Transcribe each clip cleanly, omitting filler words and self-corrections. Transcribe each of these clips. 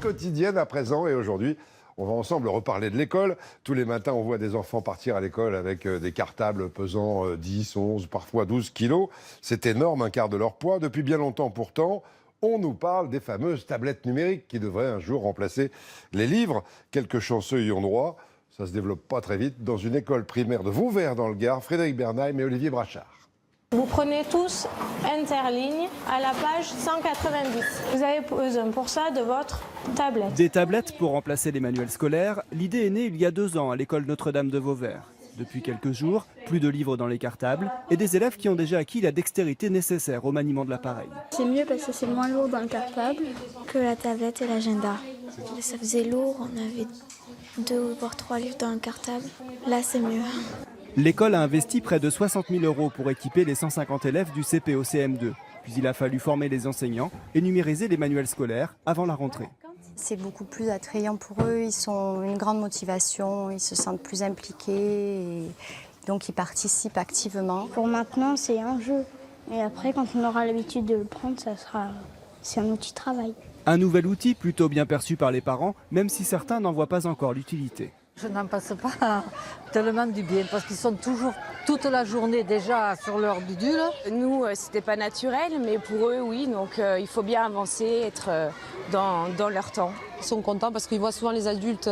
quotidienne à présent et aujourd'hui, on va ensemble reparler de l'école. Tous les matins, on voit des enfants partir à l'école avec des cartables pesant 10, 11, parfois 12 kilos. C'est énorme, un quart de leur poids. Depuis bien longtemps pourtant, on nous parle des fameuses tablettes numériques qui devraient un jour remplacer les livres. Quelques chanceux y ont droit. Ça se développe pas très vite. Dans une école primaire de Vauvert dans le Gard, Frédéric Bernheim et Olivier Brachard. Vous prenez tous Interligne à la page 190. Vous avez besoin pour ça de votre tablette. Des tablettes pour remplacer les manuels scolaires, l'idée est née il y a 2 ans à l'école Notre-Dame de Vauvert. Depuis quelques jours, plus de livres dans les cartables et des élèves qui ont déjà acquis la dextérité nécessaire au maniement de l'appareil. C'est mieux parce que c'est moins lourd dans le cartable que la tablette et l'agenda. Ça faisait lourd, on avait 2 voire 3 livres dans le cartable. Là, c'est mieux. L'école a investi près de 60 000 € pour équiper les 150 élèves du CP au CM2. Puis il a fallu former les enseignants et numériser les manuels scolaires avant la rentrée. C'est beaucoup plus attrayant pour eux, ils ont une grande motivation, ils se sentent plus impliqués, et donc ils participent activement. Pour maintenant, c'est un jeu. Et après, quand on aura l'habitude de le prendre, c'est un outil de travail. Un nouvel outil plutôt bien perçu par les parents, même si certains n'en voient pas encore l'utilité. Je n'en passe pas tellement du bien parce qu'ils sont toujours toute la journée déjà sur leur bidule. Nous, c'était pas naturel, mais pour eux, oui. Donc il faut bien avancer, être dans leur temps. Ils sont contents parce qu'ils voient souvent les adultes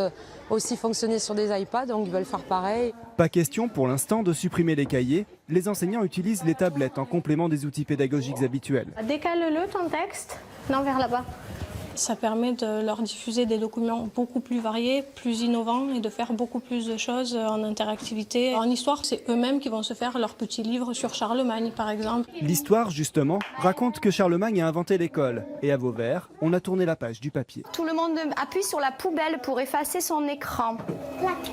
aussi fonctionner sur des iPads, donc ils veulent faire pareil. Pas question pour l'instant de supprimer les cahiers. Les enseignants utilisent les tablettes en complément des outils pédagogiques habituels. Décale-le ton texte. Non, vers là-bas. Ça permet de leur diffuser des documents beaucoup plus variés, plus innovants et de faire beaucoup plus de choses en interactivité. En histoire, c'est eux-mêmes qui vont se faire leur petit livre sur Charlemagne, par exemple. L'histoire, justement, raconte que Charlemagne a inventé l'école. Et à Vauvert, on a tourné la page du papier. Tout le monde appuie sur la poubelle pour effacer son écran. Plac.